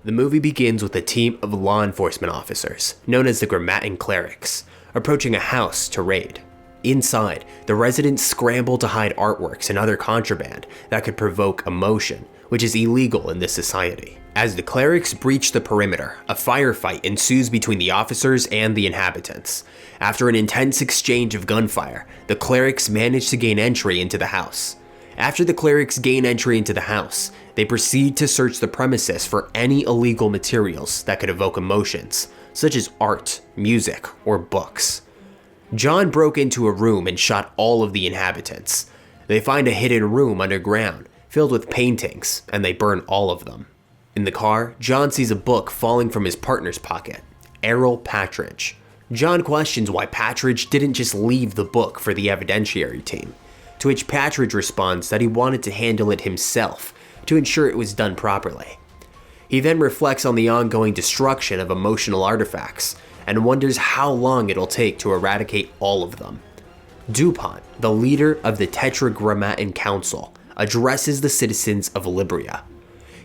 The movie begins with a team of law enforcement officers, known as the Grammaton Clerics, approaching a house to raid. Inside, the residents scramble to hide artworks and other contraband that could provoke emotion, which is illegal in this society. As the clerics breach the perimeter, a firefight ensues between the officers and the inhabitants. After an intense exchange of gunfire, the clerics manage to gain entry into the house. After the clerics gain entry into the house, they proceed to search the premises for any illegal materials that could evoke emotions, such as art, music, or books. John broke into a room and shot all of the inhabitants. They find a hidden room underground, filled with paintings, and they burn all of them. In the car, John sees a book falling from his partner's pocket, Errol Patridge. John questions why Patridge didn't just leave the book for the evidentiary team, to which Patridge responds that he wanted to handle it himself to ensure it was done properly. He then reflects on the ongoing destruction of emotional artifacts and wonders how long it'll take to eradicate all of them. DuPont, the leader of the Tetragrammaton Council, addresses the citizens of Libria.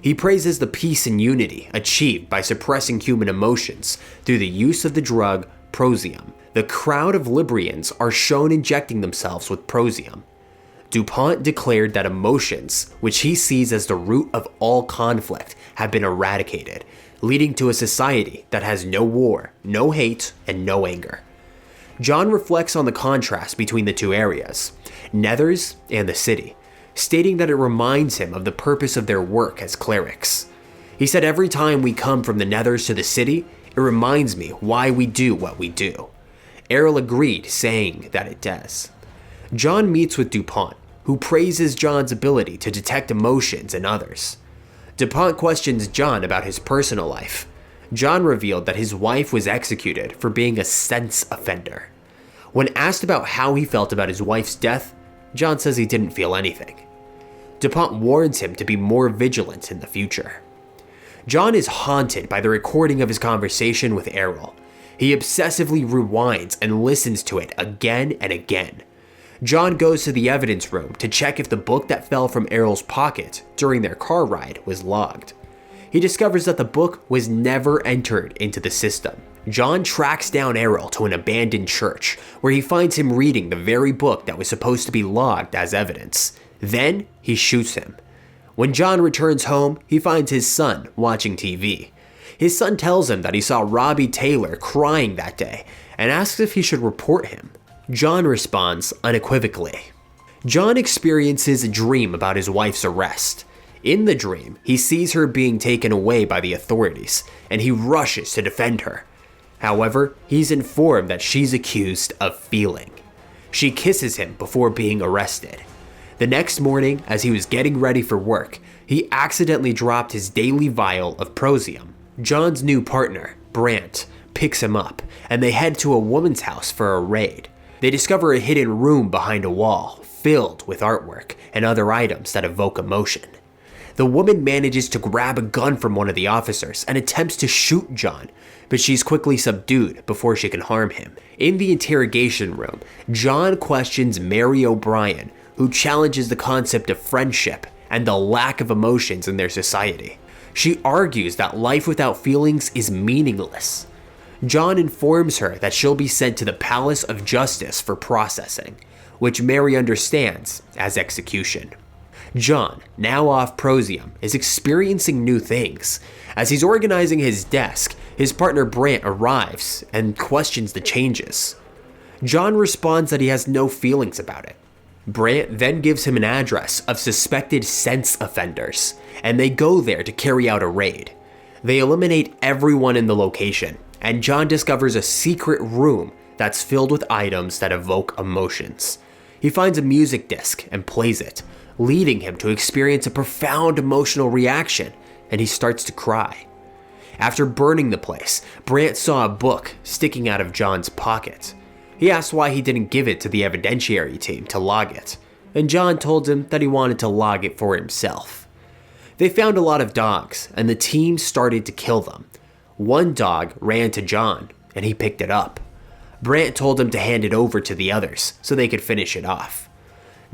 He praises the peace and unity achieved by suppressing human emotions through the use of the drug Prozium. The crowd of Librians are shown injecting themselves with Prozium. DuPont declared that emotions, which he sees as the root of all conflict, have been eradicated, leading to a society that has no war, no hate, and no anger. John reflects on the contrast between the two areas, Nethers and the city, stating that it reminds him of the purpose of their work as clerics. He said, "Every time we come from the Nethers to the city, it reminds me why we do what we do." Errol agreed, saying that it does. John meets with DuPont, who praises John's ability to detect emotions in others. DuPont questions John about his personal life. John revealed that his wife was executed for being a sense offender. When asked about how he felt about his wife's death, John says he didn't feel anything. DuPont warns him to be more vigilant in the future. John is haunted by the recording of his conversation with Errol. He obsessively rewinds and listens to it again and again. John goes to the evidence room to check if the book that fell from Errol's pocket during their car ride was logged. He discovers that the book was never entered into the system. John tracks down Errol to an abandoned church, where he finds him reading the very book that was supposed to be logged as evidence. Then, he shoots him. When John returns home, he finds his son watching TV. His son tells him that he saw Robbie Taylor crying that day and asks if he should report him. John responds unequivocally. John experiences a dream about his wife's arrest. In the dream, he sees her being taken away by the authorities, and he rushes to defend her. However, he's informed that she's accused of feeling. She kisses him before being arrested. The next morning, as he was getting ready for work, he accidentally dropped his daily vial of Prozium. John's new partner, Brant, picks him up, and they head to a woman's house for a raid. They discover a hidden room behind a wall, filled with artwork and other items that evoke emotion. The woman manages to grab a gun from one of the officers and attempts to shoot John, but she's quickly subdued before she can harm him. In the interrogation room, John questions Mary O'Brien, who challenges the concept of friendship and the lack of emotions in their society. She argues that life without feelings is meaningless. John informs her that she'll be sent to the Palace of Justice for processing, which Mary understands as execution. John, now off Prozium, is experiencing new things. As he's organizing his desk, his partner Brant arrives and questions the changes. John responds that he has no feelings about it. Brant then gives him an address of suspected sense offenders, and they go there to carry out a raid. They eliminate everyone in the location, and John discovers a secret room that's filled with items that evoke emotions. He finds a music disc and plays it, leading him to experience a profound emotional reaction, and he starts to cry. After burning the place, Brant saw a book sticking out of John's pocket. He asked why he didn't give it to the evidentiary team to log it, and John told him that he wanted to log it for himself. They found a lot of dogs, and the team started to kill them. One dog ran to John, and he picked it up. Brant told him to hand it over to the others so they could finish it off.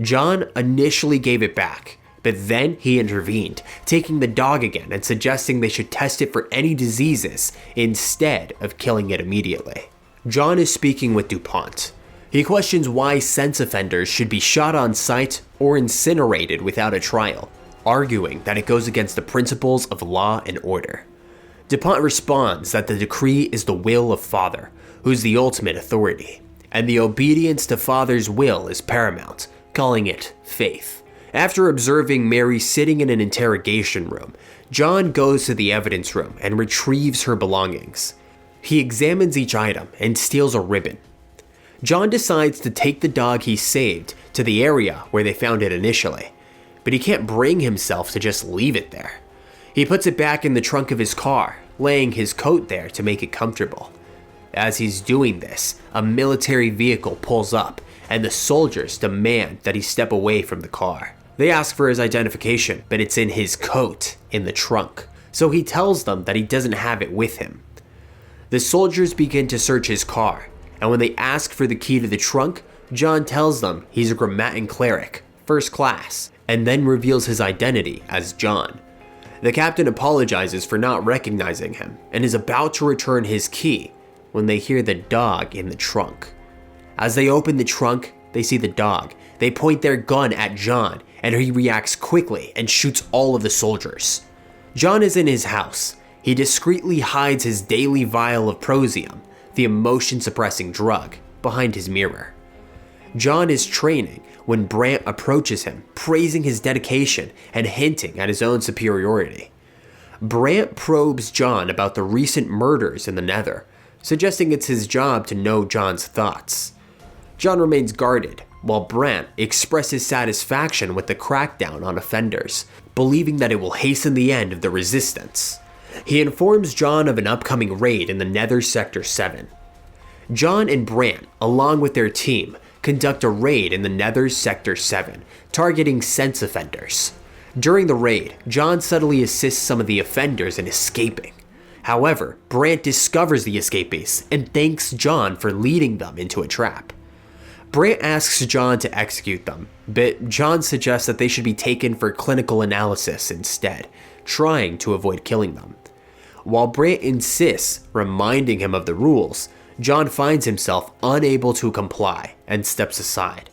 John initially gave it back, But then he intervened, taking the dog again and suggesting they should test it for any diseases instead of killing it immediately. John is speaking with DuPont. He questions why sense offenders should be shot on sight or incinerated without a trial, arguing that it goes against the principles of law and order. DuPont responds that the decree is the will of Father, who's the ultimate authority, and the obedience to Father's will is paramount, calling it faith. After observing Mary sitting in an interrogation room, John goes to the evidence room and retrieves her belongings. He examines each item and steals a ribbon. John decides to take the dog he saved to the area where they found it initially, but he can't bring himself to just leave it there. He puts it back in the trunk of his car, laying his coat there to make it comfortable. As he's doing this, a military vehicle pulls up, and the soldiers demand that he step away from the car. They ask for his identification, but it's in his coat in the trunk, so he tells them that he doesn't have it with him. The soldiers begin to search his car, and when they ask for the key to the trunk, John tells them he's a Grammaton cleric, first class, and then reveals his identity as John. The captain apologizes for not recognizing him and is about to return his key when they hear the dog in the trunk. As they open the trunk, they see the dog. They point their gun at John, and he reacts quickly and shoots all of the soldiers. John is in his house. He discreetly hides his daily vial of Prozium, the emotion-suppressing drug, behind his mirror. John is training when Brant approaches him, praising his dedication and hinting at his own superiority. Brant probes John about the recent murders in the Nether, suggesting it's his job to know John's thoughts. John remains guarded, while Brant expresses satisfaction with the crackdown on offenders, believing that it will hasten the end of the resistance. He informs John of an upcoming raid in the Nether Sector 7. John and Brant, along with their team, conduct a raid in the Nether Sector 7, targeting sense offenders. During the raid, John subtly assists some of the offenders in escaping. However, Brant discovers the escapees and thanks John for leading them into a trap. Brant asks John to execute them, but John suggests that they should be taken for clinical analysis instead, trying to avoid killing them. While Brant insists, reminding him of the rules, John finds himself unable to comply and steps aside.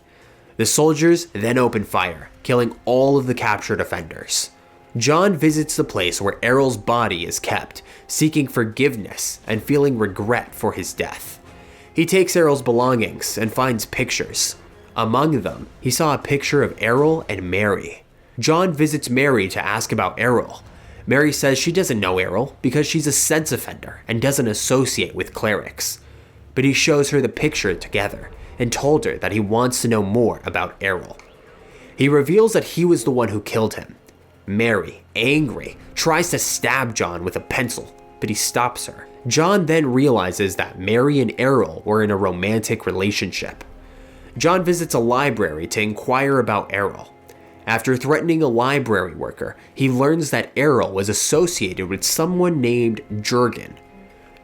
The soldiers then open fire, killing all of the captured offenders. John visits the place where Errol's body is kept, seeking forgiveness and feeling regret for his death. He takes Errol's belongings and finds pictures. Among them, he saw a picture of Errol and Mary. John visits Mary to ask about Errol. Mary says she doesn't know Errol because she's a sense offender and doesn't associate with clerics. But he shows her the picture together and told her that he wants to know more about Errol. He reveals that he was the one who killed him. Mary, angry, tries to stab John with a pencil, but he stops her. John then realizes that Mary and Errol were in a romantic relationship. John visits a library to inquire about Errol. After threatening a library worker, he learns that Errol was associated with someone named Jurgen.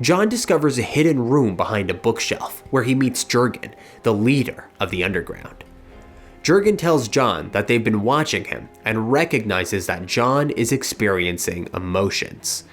John discovers a hidden room behind a bookshelf where he meets Jurgen, the leader of the underground. Jurgen tells John that they've been watching him and recognizes that John is experiencing emotions.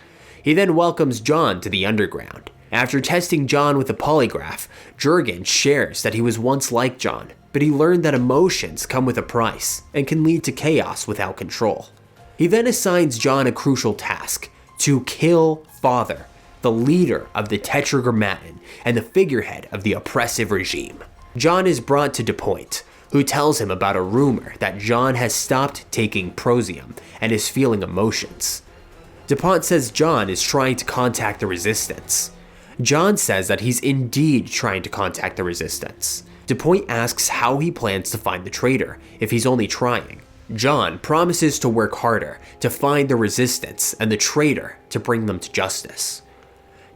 He then welcomes John to the underground. After testing John with a polygraph, Jurgen shares that he was once like John, but he learned that emotions come with a price and can lead to chaos without control. He then assigns John a crucial task: to kill Father, the leader of the Tetragrammaton and the figurehead of the oppressive regime. John is brought to DuPont, who tells him about a rumor that John has stopped taking Prozium and is feeling emotions. DuPont says John is trying to contact the Resistance. John says that he's indeed trying to contact the Resistance. DuPont asks how he plans to find the traitor if he's only trying. John promises to work harder to find the Resistance and the traitor to bring them to justice.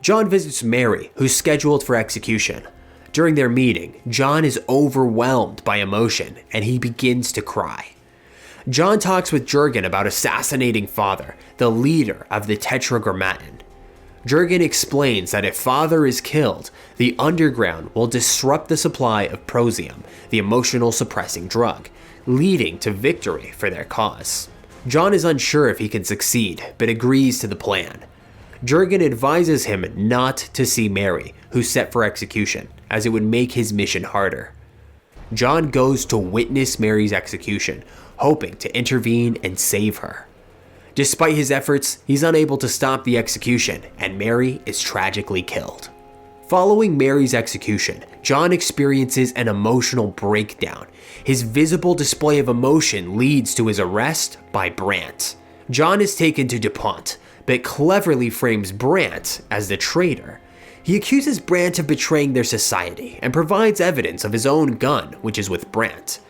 John visits Mary, who's scheduled for execution. During their meeting, John is overwhelmed by emotion and he begins to cry. John talks with Jurgen about assassinating Father, the leader of the Tetragrammaton. Jurgen explains that if Father is killed, the underground will disrupt the supply of Prozium, the emotional suppressing drug, leading to victory for their cause. John is unsure if he can succeed, but agrees to the plan. Jurgen advises him not to see Mary, who's set for execution, as it would make his mission harder. John goes to witness Mary's execution, hoping to intervene and save her. Despite his efforts, he's unable to stop the execution, and Mary is tragically killed. Following Mary's execution, John experiences an emotional breakdown. His visible display of emotion leads to his arrest by Brandt. John is taken to DuPont, but cleverly frames Brandt as the traitor. He accuses Brandt of betraying their society and provides evidence of his own gun, which is with Brandt.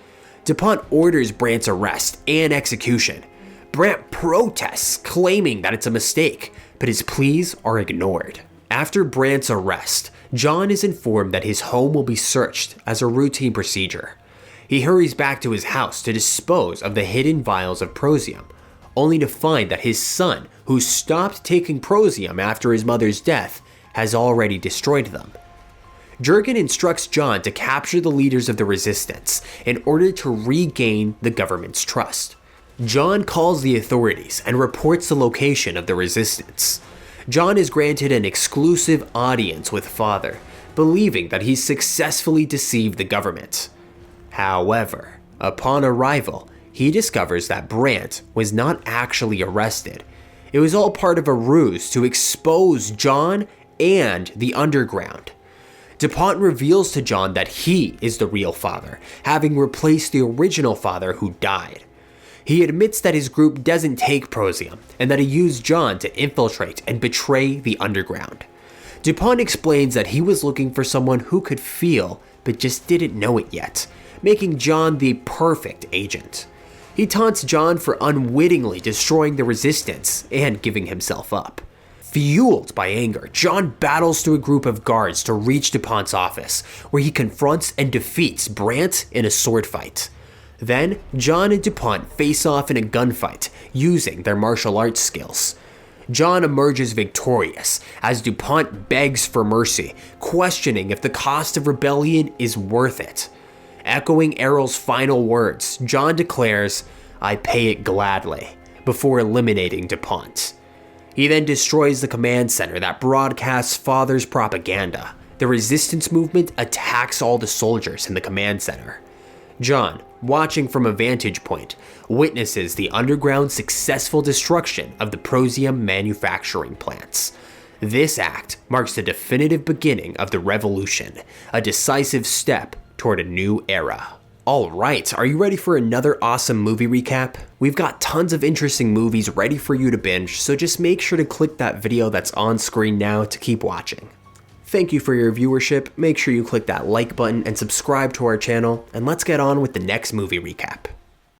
DuPont orders Brandt's arrest and execution. Brandt protests, claiming that it's a mistake, but his pleas are ignored. After Brandt's arrest, John is informed that his home will be searched as a routine procedure. He hurries back to his house to dispose of the hidden vials of Prosium, only to find that his son, who stopped taking Prosium after his mother's death, has already destroyed them. Jurgen instructs John to capture the leaders of the resistance in order to regain the government's trust. John calls the authorities and reports the location of the resistance. John is granted an exclusive audience with Father, believing that he's successfully deceived the government. However, upon arrival, he discovers that Brandt was not actually arrested. It was all part of a ruse to expose John and the underground. DuPont reveals to John that he is the real Father, having replaced the original Father who died. He admits that his group doesn't take Prosium, and that he used John to infiltrate and betray the underground. DuPont explains that he was looking for someone who could feel, but just didn't know it yet, making John the perfect agent. He taunts John for unwittingly destroying the resistance and giving himself up. Fueled by anger, John battles through a group of guards to reach DuPont's office, where he confronts and defeats Brandt in a sword fight. Then, John and DuPont face off in a gunfight, using their martial arts skills. John emerges victorious, as DuPont begs for mercy, questioning if the cost of rebellion is worth it. Echoing Errol's final words, John declares, "I pay it gladly," before eliminating DuPont. He then destroys the command center that broadcasts Father's propaganda. The resistance movement attacks all the soldiers in the command center. John, watching from a vantage point, witnesses the underground's successful destruction of the Prosium manufacturing plants. This act marks the definitive beginning of the revolution, a decisive step toward a new era. Alright, are you ready for another awesome movie recap? We've got tons of interesting movies ready for you to binge, so just make sure to click that video that's on screen now to keep watching. Thank you for your viewership, make sure you click that like button and subscribe to our channel, and let's get on with the next movie recap.